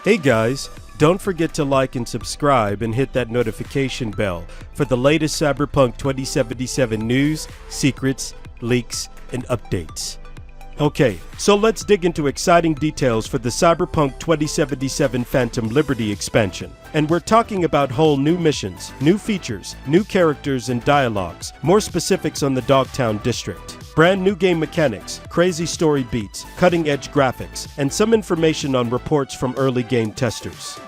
Hey guys, don't forget to like and subscribe and hit that notification bell for the latest Cyberpunk 2077 news, secrets, leaks, and updates. Okay, so let's dig into exciting details for the Cyberpunk 2077 Phantom Liberty expansion. And we're talking about whole new missions, new features, new characters and dialogues, more specifics on the Dogtown district. Brand new game mechanics, crazy story beats, cutting-edge graphics, and some information on reports from early game testers.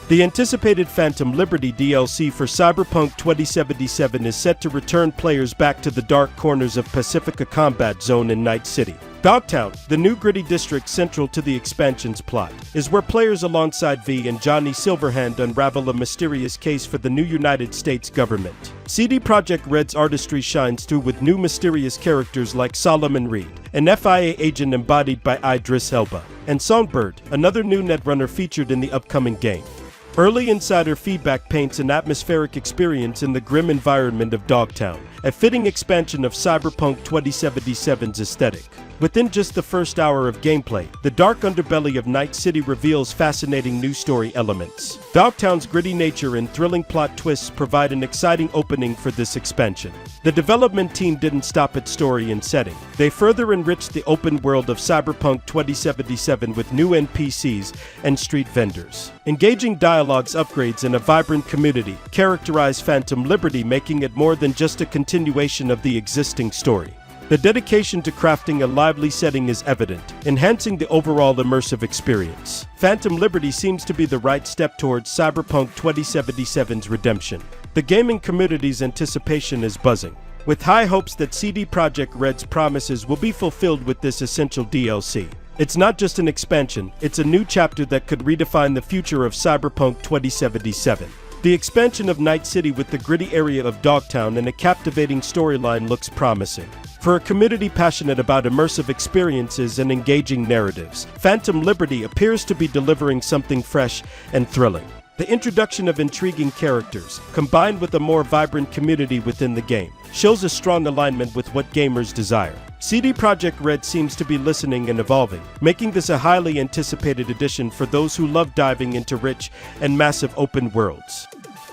The anticipated Phantom Liberty DLC for Cyberpunk 2077 is set to return players back to the dark corners of Pacifica Combat Zone in Night City. Dogtown, the new gritty district central to the expansion's plot, is where players alongside V and Johnny Silverhand unravel a mysterious case for the new United States government. CD Projekt Red's artistry shines through with new mysterious characters like Solomon Reed, an FIA agent embodied by Idris Elba, and Songbird, another new netrunner featured in the upcoming game. Early insider feedback paints an atmospheric experience in the grim environment of Dogtown, a fitting expansion of Cyberpunk 2077's aesthetic. Within just the first hour of gameplay, the dark underbelly of Night City reveals fascinating new story elements. Dogtown's gritty nature and thrilling plot twists provide an exciting opening for this expansion. The development team didn't stop at story and setting. They further enriched the open world of Cyberpunk 2077 with new NPCs and street vendors. Engaging dialogues, upgrades, and a vibrant community characterize Phantom Liberty, making it more than just a continuation of the existing story. The dedication to crafting a lively setting is evident, enhancing the overall immersive experience. Phantom Liberty seems to be the right step towards Cyberpunk 2077's redemption. The gaming community's anticipation is buzzing, with high hopes that CD Projekt Red's promises will be fulfilled with this essential DLC. It's not just an expansion, it's a new chapter that could redefine the future of Cyberpunk 2077. The expansion of Night City with the gritty area of Dogtown and a captivating storyline looks promising. For a community passionate about immersive experiences and engaging narratives, Phantom Liberty appears to be delivering something fresh and thrilling. The introduction of intriguing characters, combined with a more vibrant community within the game, shows a strong alignment with what gamers desire. CD Projekt Red seems to be listening and evolving, making this a highly anticipated addition for those who love diving into rich and massive open worlds.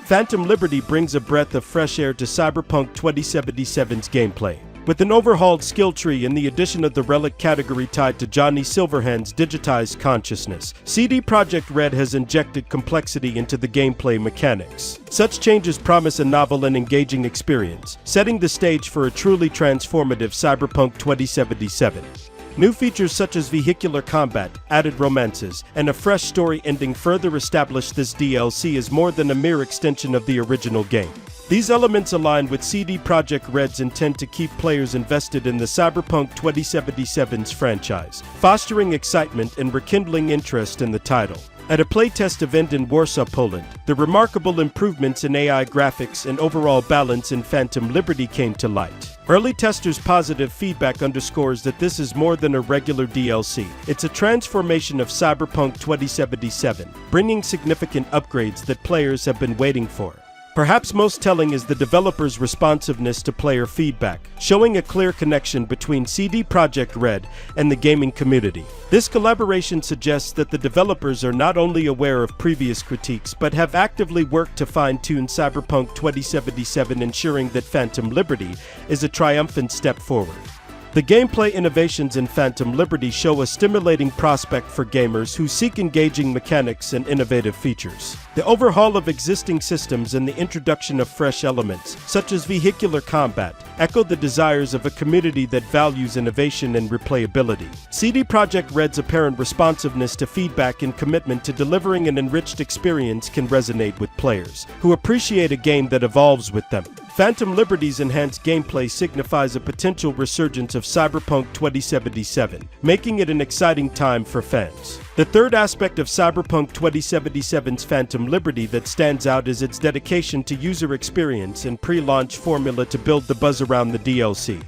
Phantom Liberty brings a breath of fresh air to Cyberpunk 2077's gameplay. With an overhauled skill tree and the addition of the relic category tied to Johnny Silverhand's digitized consciousness, CD Projekt Red has injected complexity into the gameplay mechanics. Such changes promise a novel and engaging experience, setting the stage for a truly transformative Cyberpunk 2077. New features such as vehicular combat, added romances, and a fresh story ending further establish this DLC as more than a mere extension of the original game. These elements align with CD Projekt Red's intent to keep players invested in the Cyberpunk 2077's franchise, fostering excitement and rekindling interest in the title. At a playtest event in Warsaw, Poland, the remarkable improvements in AI graphics and overall balance in Phantom Liberty came to light. Early testers' positive feedback underscores that this is more than a regular DLC. It's a transformation of Cyberpunk 2077, bringing significant upgrades that players have been waiting for. Perhaps most telling is the developer's responsiveness to player feedback, showing a clear connection between CD Projekt Red and the gaming community. This collaboration suggests that the developers are not only aware of previous critiques, but have actively worked to fine-tune Cyberpunk 2077, ensuring that Phantom Liberty is a triumphant step forward. The gameplay innovations in Phantom Liberty show a stimulating prospect for gamers who seek engaging mechanics and innovative features. The overhaul of existing systems and the introduction of fresh elements, such as vehicular combat, echo the desires of a community that values innovation and replayability. CD Projekt Red's apparent responsiveness to feedback and commitment to delivering an enriched experience can resonate with players who appreciate a game that evolves with them. Phantom Liberty's enhanced gameplay signifies a potential resurgence of Cyberpunk 2077, making it an exciting time for fans. The third aspect of Cyberpunk 2077's Phantom Liberty that stands out is its dedication to user experience and pre-launch formula to build the buzz around the DLC.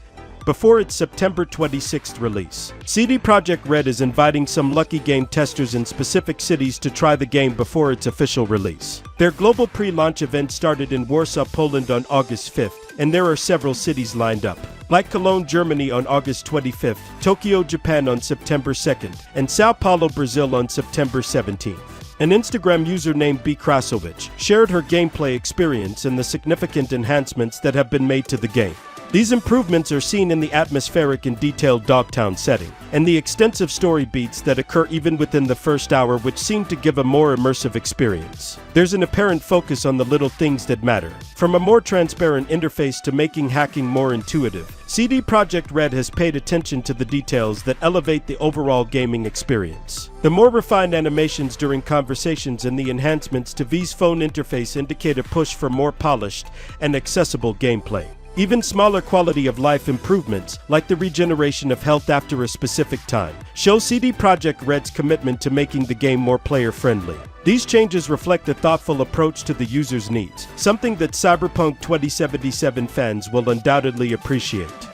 Before its September 26th release, CD Projekt Red is inviting some lucky game testers in specific cities to try the game before its official release. Their global pre-launch event started in Warsaw, Poland on August 5th, and there are several cities lined up, like Cologne, Germany on August 25th, Tokyo, Japan on September 2nd, and Sao Paulo, Brazil on September 17th. An Instagram user named B. Krasovich shared her gameplay experience and the significant enhancements that have been made to the game. These improvements are seen in the atmospheric and detailed Dogtown setting, and the extensive story beats that occur even within the first hour, which seem to give a more immersive experience. There's an apparent focus on the little things that matter, from a more transparent interface to making hacking more intuitive. CD Projekt Red has paid attention to the details that elevate the overall gaming experience. The more refined animations during conversations and the enhancements to V's phone interface indicate a push for more polished and accessible gameplay. Even smaller quality-of-life improvements, like the regeneration of health after a specific time, show CD Projekt Red's commitment to making the game more player-friendly. These changes reflect a thoughtful approach to the user's needs, something that Cyberpunk 2077 fans will undoubtedly appreciate.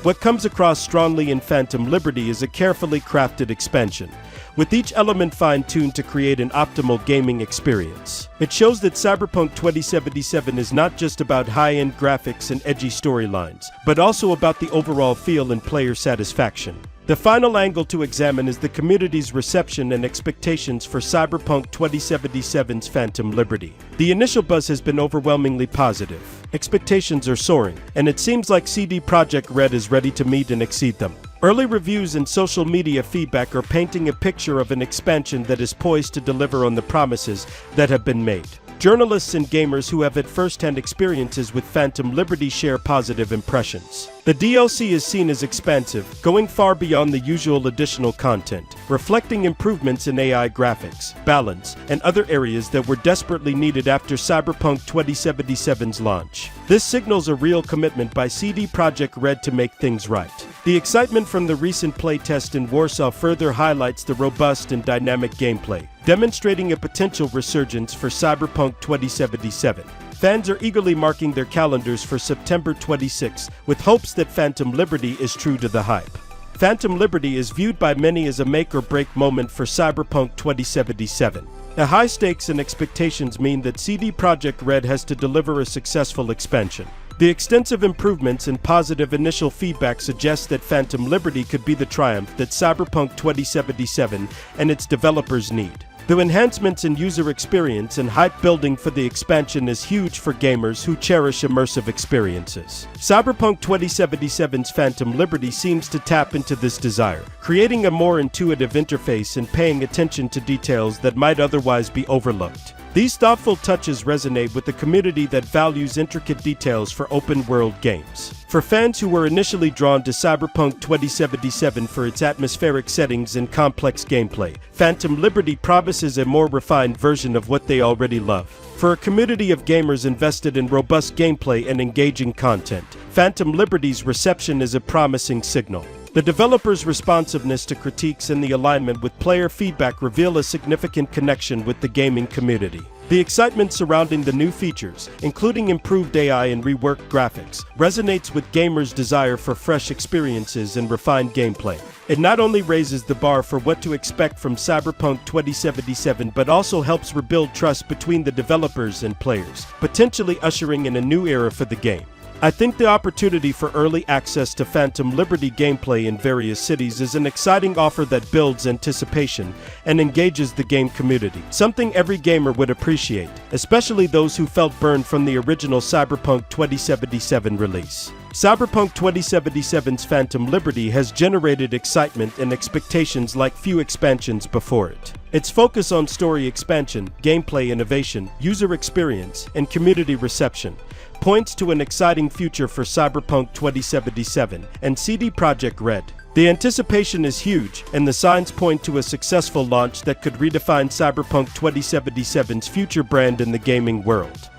What comes across strongly in Phantom Liberty is a carefully crafted expansion, with each element fine-tuned to create an optimal gaming experience. It shows that Cyberpunk 2077 is not just about high-end graphics and edgy storylines, but also about the overall feel and player satisfaction. The final angle to examine is the community's reception and expectations for Cyberpunk 2077's Phantom Liberty. The initial buzz has been overwhelmingly positive. Expectations are soaring, and it seems like CD Projekt Red is ready to meet and exceed them. Early reviews and social media feedback are painting a picture of an expansion that is poised to deliver on the promises that have been made. Journalists and gamers who have had first-hand experiences with Phantom Liberty share positive impressions. The DLC is seen as expansive, going far beyond the usual additional content, reflecting improvements in AI graphics, balance, and other areas that were desperately needed after Cyberpunk 2077's launch. This signals a real commitment by CD Projekt Red to make things right. The excitement from the recent playtest in Warsaw further highlights the robust and dynamic gameplay, demonstrating a potential resurgence for Cyberpunk 2077. Fans are eagerly marking their calendars for September 26, with hopes that Phantom Liberty is true to the hype. Phantom Liberty is viewed by many as a make-or-break moment for Cyberpunk 2077. The high stakes and expectations mean that CD Projekt Red has to deliver a successful expansion. The extensive improvements and positive initial feedback suggest that Phantom Liberty could be the triumph that Cyberpunk 2077 and its developers need. The enhancements in user experience and hype building for the expansion is huge for gamers who cherish immersive experiences. Cyberpunk 2077's Phantom Liberty seems to tap into this desire, creating a more intuitive interface and paying attention to details that might otherwise be overlooked. These thoughtful touches resonate with the community that values intricate details for open-world games. For fans who were initially drawn to Cyberpunk 2077 for its atmospheric settings and complex gameplay, Phantom Liberty promises a more refined version of what they already love. For a community of gamers invested in robust gameplay and engaging content, Phantom Liberty's reception is a promising signal. The developer's responsiveness to critiques and the alignment with player feedback reveal a significant connection with the gaming community. The excitement surrounding the new features, including improved AI and reworked graphics, resonates with gamers' desire for fresh experiences and refined gameplay. It not only raises the bar for what to expect from Cyberpunk 2077, but also helps rebuild trust between the developers and players, potentially ushering in a new era for the game. I think the opportunity for early access to Phantom Liberty gameplay in various cities is an exciting offer that builds anticipation and engages the game community, something every gamer would appreciate, especially those who felt burned from the original Cyberpunk 2077 release. Cyberpunk 2077's Phantom Liberty has generated excitement and expectations like few expansions before it. Its focus on story expansion, gameplay innovation, user experience, and community reception points to an exciting future for Cyberpunk 2077 and CD Projekt Red. The anticipation is huge, and the signs point to a successful launch that could redefine Cyberpunk 2077's future brand in the gaming world.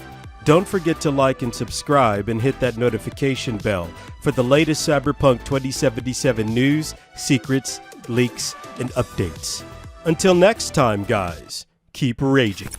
Don't forget to like and subscribe and hit that notification bell for the latest Cyberpunk 2077 news, secrets, leaks, and updates. Until next time, guys, keep raging.